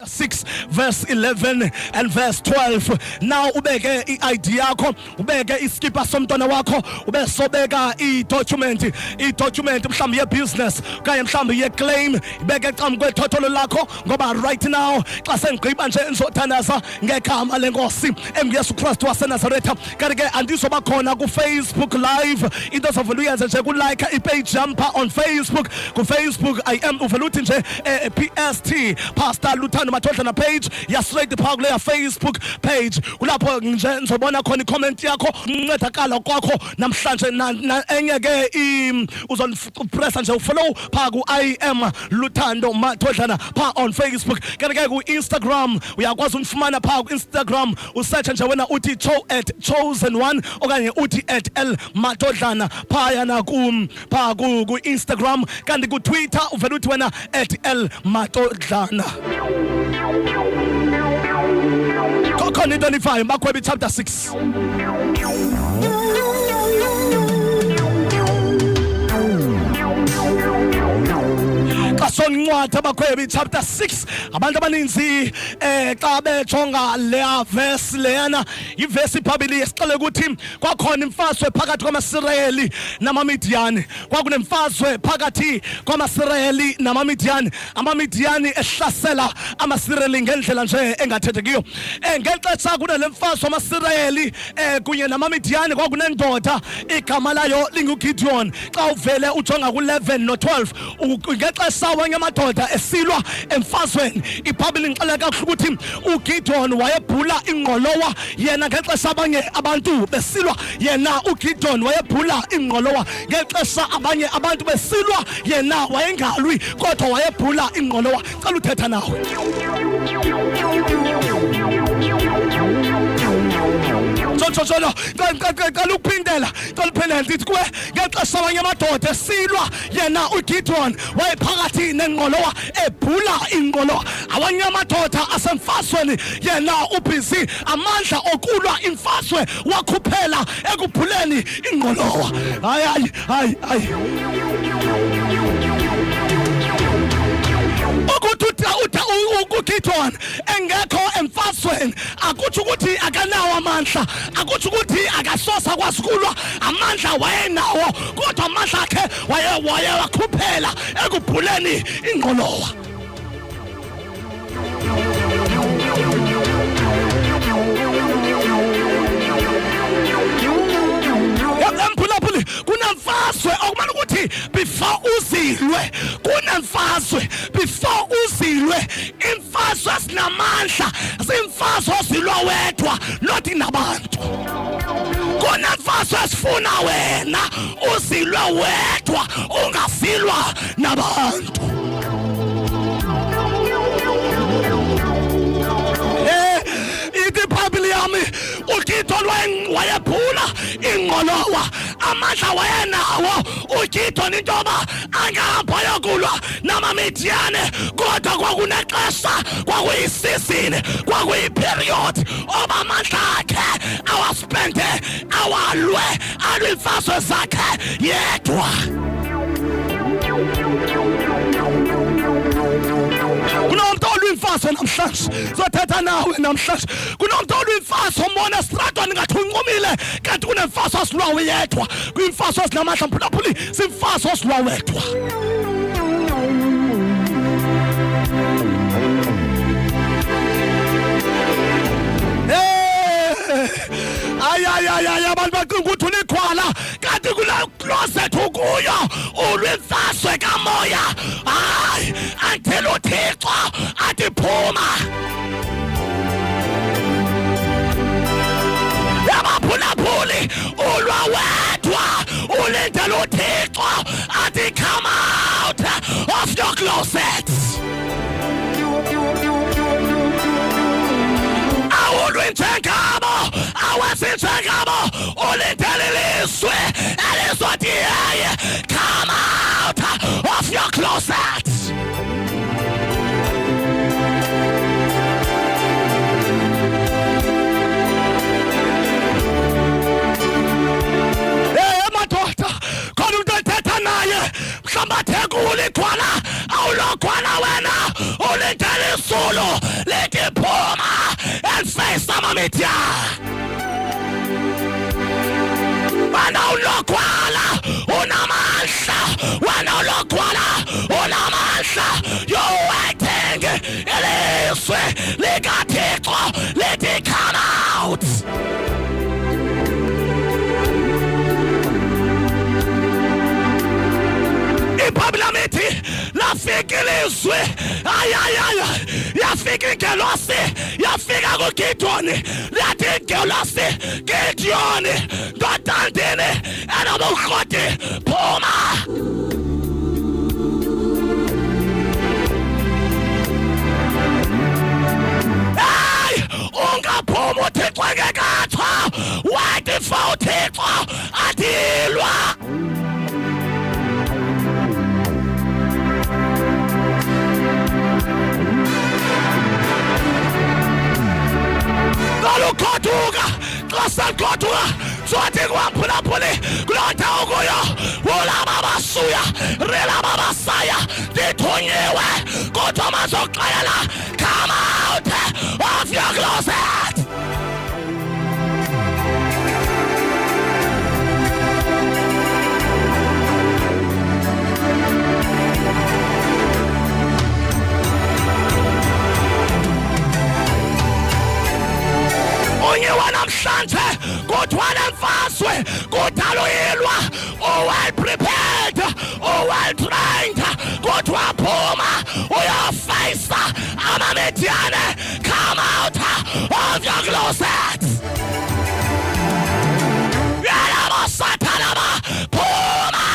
6 verse 11 and verse 12. Now ubeke i-ID yakho, ubeke iskipper somntwana wakho, ube sobeka i-document mhlambi ye-business kanye mhlambi ye-claim, ibeke ecam kwethotholo lakho ngoba right now xa sengigqiba nje nizothandaza ngegama lenkosi enguYesu Kristu waseNazaretha. Kanti ke andizoba khona ku-Facebook live, into zovela uyenze nje ku-like i-page jumper on Facebook. Ku-Facebook I am uvela uthi nje PST Pastor L Matodlana page ya straight phaa kuleya Facebook page, kulapho nje nizobona khona i-comment yakho, uncedakala kwakho namhlanje enye ke uzonpressa nje ufollow phaa ku-I am Luthando Matodlana phaa on Facebook. Kanti ke ku-Instagram uyakwazi umfumana phaa ku-Instagram, usearch nje wena uthi @chosen1 okanye uthi @L Matodlana phaa yana phaa ku-Instagram. Kanti ku-Twitter uvela uthi wena @L Matodlana. Khona into enifayo Makhwebe chapter 6. Sonncwadi Abakhwebe chapter 6. Abantu abaninzi xa bejonga leya verse leyana ivesi iphambili esiqale ukuthi kwakhona imfazwe phakathi kwamaSirayeli namamidiyani. Kwakunemfazwe phakathi kwamaSirayeli namamidiyani, amamidiyani ehlasela amaSirayeli ngendlela nje engathethekiyo. Ngexesha kunale mfazwe amaSirayeli kunye namamidiyani kwakunendoda igama layo linguGideon. Xa uvele ujonga ku11 no12 ngexesha wanye amadoda esilwa emfazweni, iBhayibheli ngixela kakuhle ukuthi uGideon wayebhula ingqolowa, yena ngexesha abanye abantu besilwa yena uGideon wayebhula ingqolowa. Ngexesha abanye abantu besilwa yena wayengalwi kodwa wayebhula ingqolowa. Cela uthetha nawe. Jolo kaluphindela ndithi kuwe ngexesha abanye amadoda esilwa yena uGideon wayephakathi nengqolowa ebhula ingqolowa. Abanye amadoda asemfazweni yena ubhizi amandla okulwa imfazwe wakhuphela ekubhuleni ingqolowa. Hayi uGideon engekho emfazweni akutsho ukuthi akanawo amandla, akutsho ukuthi akasosa kwasikulwa. Amandla wayenawo kodwa amandla akhe wakhuphela ekubhuleni ingqolowa. Kunemfazwe okumele ukuthi before uzilwe, kunemfazwe before uzilwe. Imfazwe esinamandla zimfazwe ozilwa wedwa, not nabantu. Kunemfazwe esifuna wena uzilwe wedwa, ungazilwa nabantu. iBhayibheli yami uGideon wayebhula ingqolowa, amandla wayenawo uGideon intoba angahamba yokulwa namamidiyane. Kodwa kwakunexesha, kwakuyisizini, kwakuyiperiod oba amandla akhe awaspende alwe imfazwe zakhe yedwa. Kunomuntu olwimfazwe namhlanje, zothetha nawe namhlanje. Kunomuntu olwimfazwe umbona stratweni ngathi unqumile, kanti kunemfazwe osilwa yedwa. Kwimfazwe ezinamandla mphulaphuli simfazwe osilwa wedwa. Abantu bacinga ukuthi unekhwala kanti kule closet ukuyo ulwimfazwe kamoya. Hayi, until uThixo athi phuma. Yabaphulaphuli ulwa wedwa, ulindele uThixo athi come out of your closet. Awulwinjengabo, awesinjengabo, ulindele ilizwe elizothi yaye come out of your closet. Madoda khona umuntu ethetha naye mhlawumbe athekule awulogwala wena ulindele izulu lithi phuma and face amaMidian. Wena ulogwala unamandla, wena ulogwala unamandla. You're waiting ilizwi likaThixo lithi come out. Ipablamithi lafika ilizwi ayayaya yafika ingelosi yafika kuGidiyoni lathi ingelosi Gidiyoni ndodandini enomkroti phuma. Hey ungaphuma uThixo engekatho wathi fa uThixo adilwa. Goduka, Klasan Goduka, so I take one pula puli, Glota Ogoya, Wula Baba Suya, Rela Baba Saya, the Tonyewe, Gotomazo Kayala, come out of your closet. Namhlanje kuthwala emfaswe kudaluyilwa well prepared well trained kodwa phuma uyafayisa amaMidian. Come out of your closet. Yalabo satanaba phuma.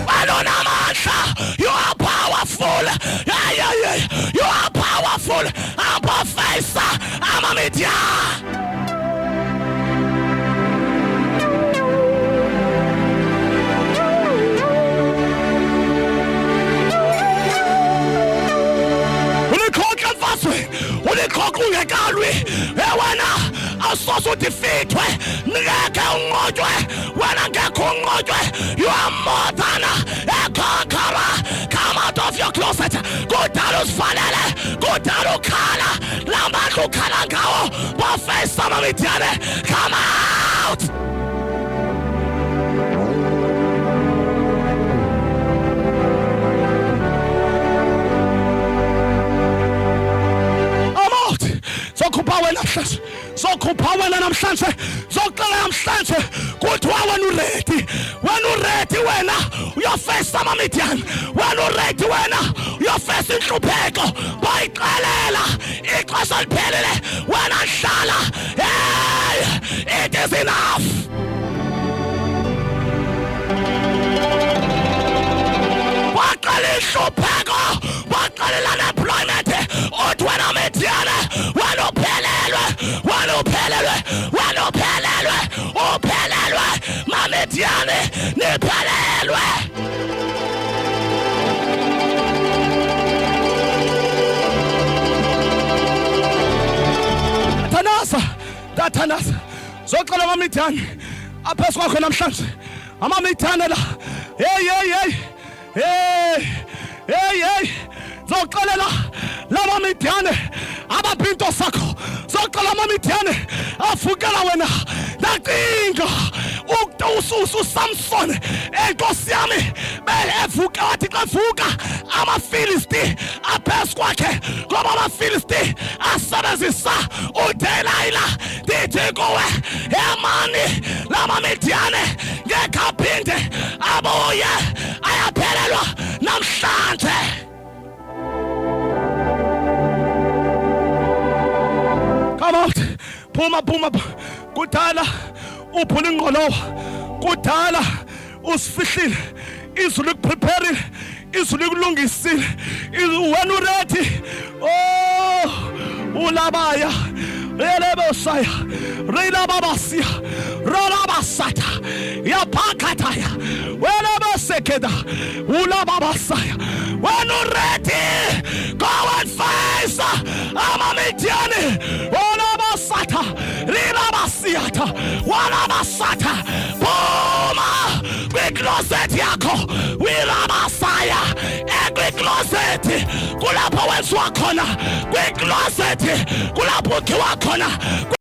Balonamandla, you are powerful. You are powerful. Professor amaMidian. Ulikhokha mfaswe, ulikhokha ungekalwi. Wena awusoze udefeathwe, ngeke unqotshwe, wena ngeke unqotshwe. You are more than a conqueror. Come out of your closet. Kudala usifanele, kudala ukhala, lamandla ukhala ngawo. Professor amaMidian, come out. Zokhupha wena namhlanje, zokhupha wena namhlanje, zoxela namhlanje kuthiwa wena uredi wena uyafesa amaMidian, wena uredi wena uyafesa inhlupheko bayixelela ixesha liphelele wena hlala. Hey, it is enough. Waqala inhlupheko, waqalela unemployment, uthi wena Midian wena uphelelwe maMidian niphelelwe. Dathanasa zoxela amaMidian aphezu kwakho namhlanje, amaMidian la. Hey zoxelela lamaMidian abaphinto sakho, zoxela amaMidian afukela wena. Ndacinga uSamson enkosi yami bevuka wathi xa vuka amaFilisti aphezu kwakhe, ngoba amaFilisti asebenzisa uDelila. Ndithi kuwe emani lamaMidian ngeke aphinde abuye, ayaphelelwa namhlanje. Come out, phuma kudala uphula ingqolowa, kudala usifihlile, izulu likuprepare, izulu likulungisile. Wena uredi, oh ulabaya elebosaya rilababasia rolabasata yapakataya welebesekeda ulababasaya. Wena uredi, go and face amaMidian. Olabasata rilabasiata walabasata phuma kwicloset. Kwicloset yakho wirabasaya ekwicloset kulapho wenziwa khona kwicloset kulapho ukhiwa khona